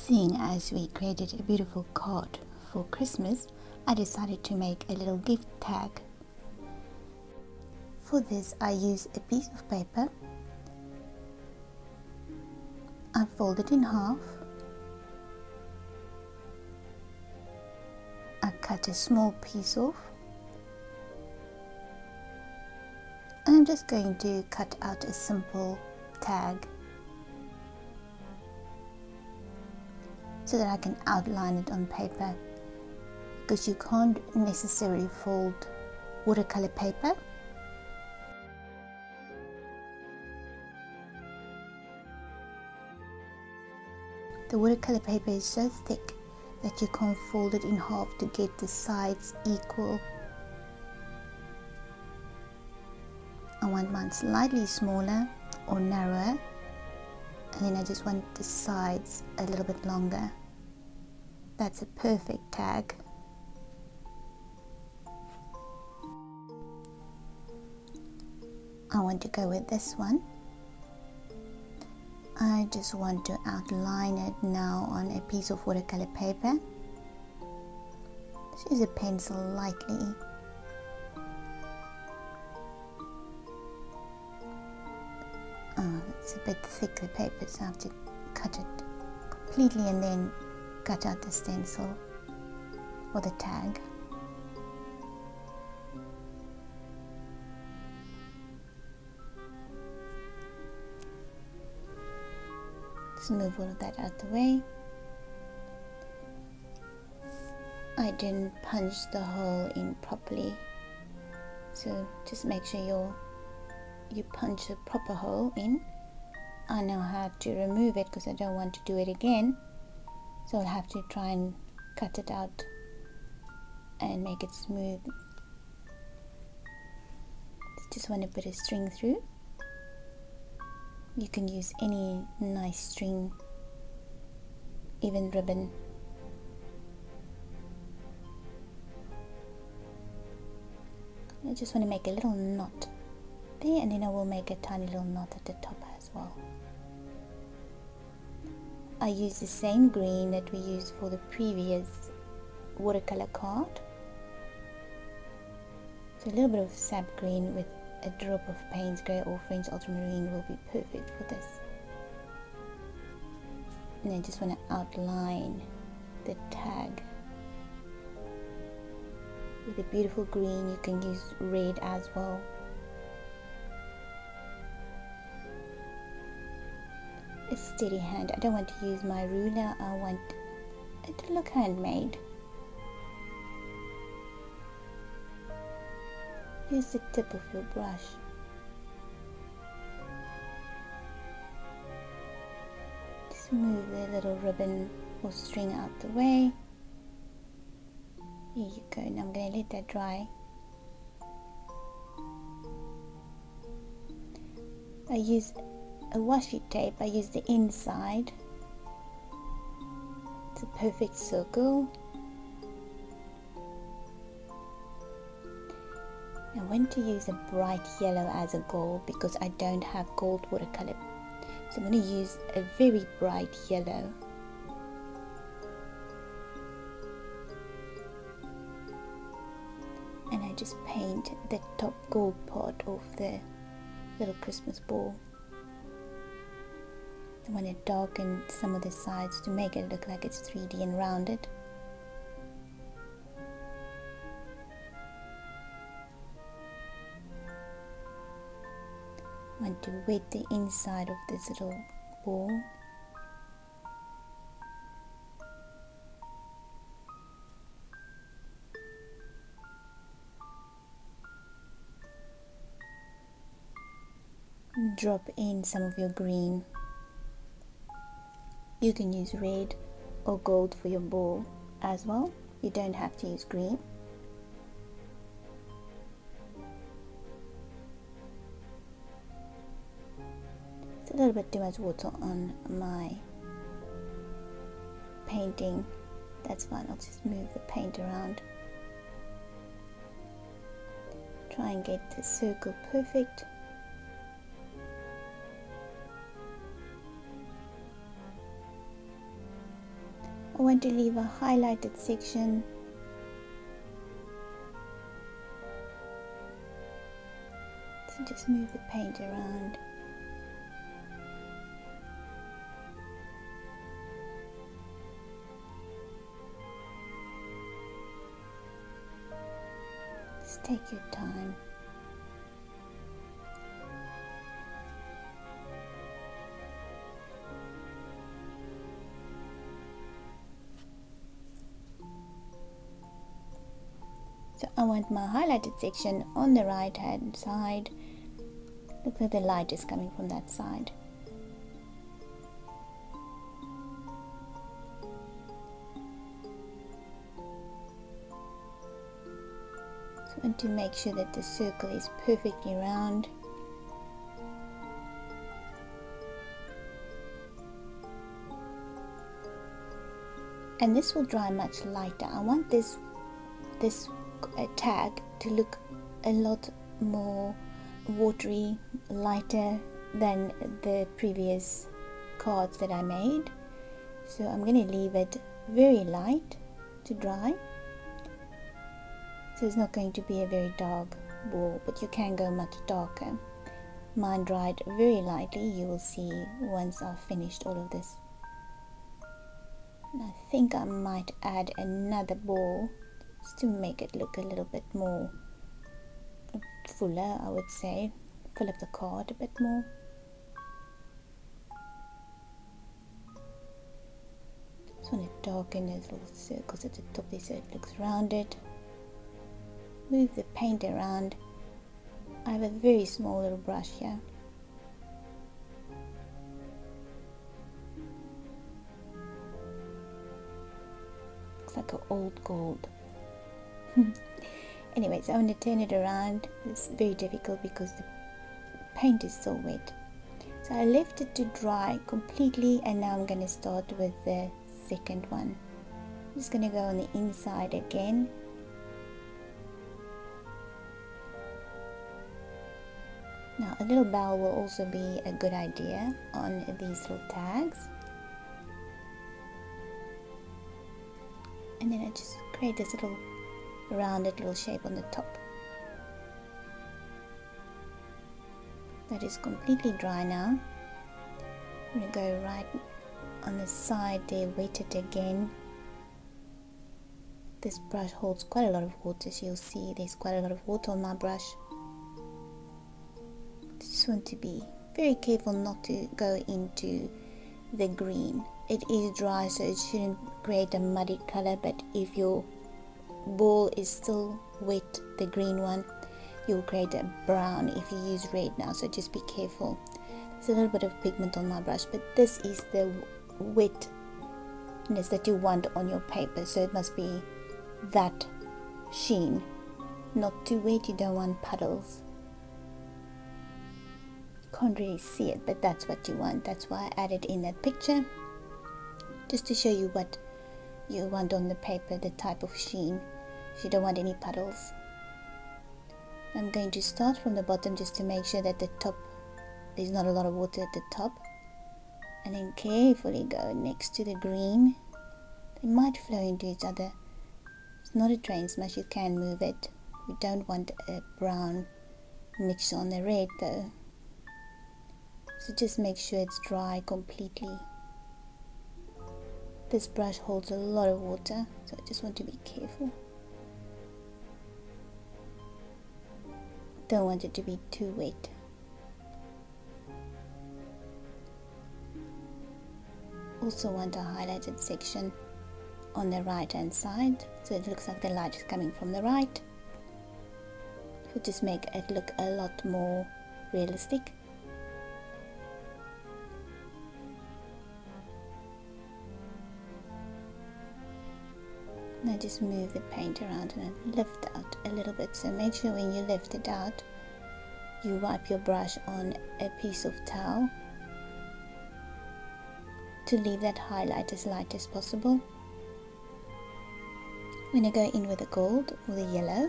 Seeing as we created a beautiful card for Christmas, I decided to make a little gift tag. For this, I use a piece of paper. I fold it in half. I cut a small piece off. And I'm just going to cut out a simple tag so that I can outline it on paper, because you can't necessarily fold watercolor paper. The watercolor paper is so thick that you can't fold it in half to get the sides equal. I want mine slightly smaller or narrower, and then I just want the sides a little bit longer. That's a perfect tag. I want to go with this one. I just want to outline it now on a piece of watercolor paper. Just use a pencil lightly. Oh, it's a bit thick, the paper, so I have to cut it completely and then cut out the stencil or the tag. Just move all of that out the way. I didn't punch the hole in properly, so just make sure you punch a proper hole in. I know how to remove it because I don't want to do it again, so I'll have to try and cut it out and make it smooth. Just want to put a string through. You can use any nice string, even ribbon. I just want to make a little knot there, and then I will make a tiny little knot at the top as well. I use the same green that we used for the previous watercolor card. So a little bit of sap green with a drop of Payne's Grey or French ultramarine will be perfect for this. And I just want to outline the tag with a beautiful green. You can use red as well. A steady hand. I don't want to use my ruler, I want it to look handmade. Use the tip of your brush. Just move the little ribbon or string out the way. Here you go. Now I'm going to let that dry. I use a washi tape. I use the inside. It's a perfect circle. I want to use a bright yellow as a gold because I don't have gold watercolor. So I'm going to use a very bright yellow. And I just paint the top gold part of the little Christmas ball. I want to darken some of the sides to make it look like it's 3D and rounded. I want to wet the inside of this little ball. Drop in some of your green. You can use red or gold for your ball as well. You don't have to use green. It's a little bit too much water on my painting. That's fine, I'll just move the paint around. Try and get the circle perfect. I want to leave a highlighted section. So just move the paint around. Just take your time. So I want my highlighted section on the right hand side. Look like the light is coming from that side. So I want to make sure that the circle is perfectly round. And this will dry much lighter. I want this tag to look a lot more watery, lighter than the previous cards that I made. So I'm going to leave it very light to dry. So it's not going to be a very dark ball, but you can go much darker. Mine dried very lightly, you will see once I've finished all of this. And I think I might add another ball just to make it look a little bit more fuller, I would say. Fill up the card a bit more. Just want to darken those little circles at the top there so it looks rounded. Move the paint around. I have a very small little brush here. Looks like an old gold. Anyways, I want to turn it around. It's very difficult because the paint is so wet. So I left it to dry completely, and now I'm going to start with the second one. I'm just going to go on the inside again. Now a little bell will also be a good idea on these little tags. And then I just create this little rounded little shape on the top. That is completely dry now. I'm going to go right on the side there, wet it again. This brush holds quite a lot of water, so you'll see there's quite a lot of water on my brush. Just want to be very careful not to go into the green. It is dry, so it shouldn't create a muddy color, but if your ball is still wet, the green one, you'll create a brown if you use red now, so just be careful. There's a little bit of pigment on my brush, but this is the wetness that you want on your paper, so it must be that sheen, not too wet. You don't want puddles. Can't really see it, but that's what you want. That's why I added in that picture, just to show you what you want on the paper, the type of sheen. You don't want any puddles. I'm going to start from the bottom just to make sure that the top, there's not a lot of water at the top, and then carefully go next to the green. They might flow into each other. It's not a train smash, you can move it. We don't want a brown mix on the red though. So just make sure it's dry completely. This brush holds a lot of water, so I just want to be careful. Don't want it to be too wet. Also want a highlighted section on the right hand side, so it looks like the light is coming from the right. It will just make it look a lot more realistic. Now just move the paint around and lift out a little bit, so make sure when you lift it out you wipe your brush on a piece of towel to leave that highlight as light as possible. I'm going to go in with the gold or the yellow.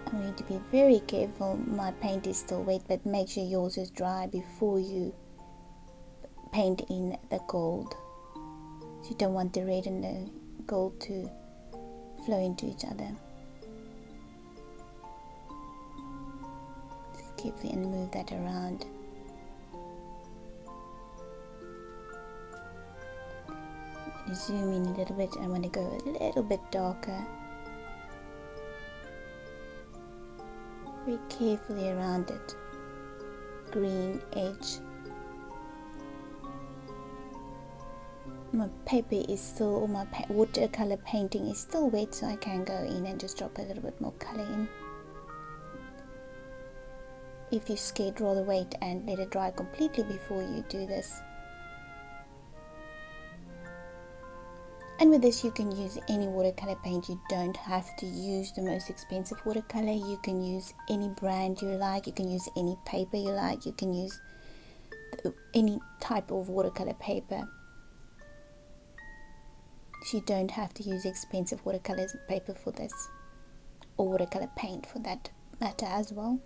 I'm going to be very careful. My paint is still wet, but make sure yours is dry before you paint in the gold. So you don't want the red and the gold to flow into each other. Just carefully and move that around. Zoom in a little bit. I want to go a little bit darker. Very carefully around it. Green edge. My paper is still, or my watercolor painting is still wet, so I can go in and just drop a little bit more color in. If you're scared, draw the weight and let it dry completely before you do this. And with this, you can use any watercolor paint. You don't have to use the most expensive watercolor. You can use any brand you like. You can use any paper you like. You can use any type of watercolor paper. So you don't have to use expensive watercolor paper for this, or watercolor paint for that matter as well.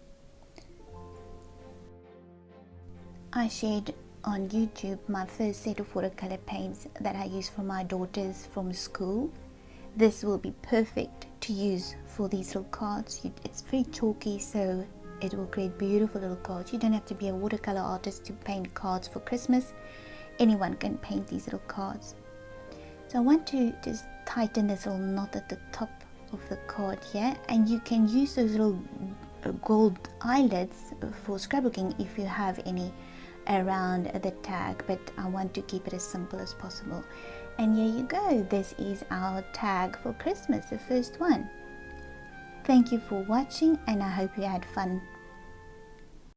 I shared on YouTube my first set of watercolor paints that I use for my daughters from school. This will be perfect to use for these little cards. It's very chalky, so it will create beautiful little cards. You don't have to be a watercolor artist to paint cards for Christmas. Anyone can paint these little cards. So I want to just tighten this little knot at the top of the card here, and you can use those little gold eyelets for scrapbooking if you have any around the tag, but I want to keep it as simple as possible. And here you go, this is our tag for Christmas, the first one. Thank you for watching, and I hope you had fun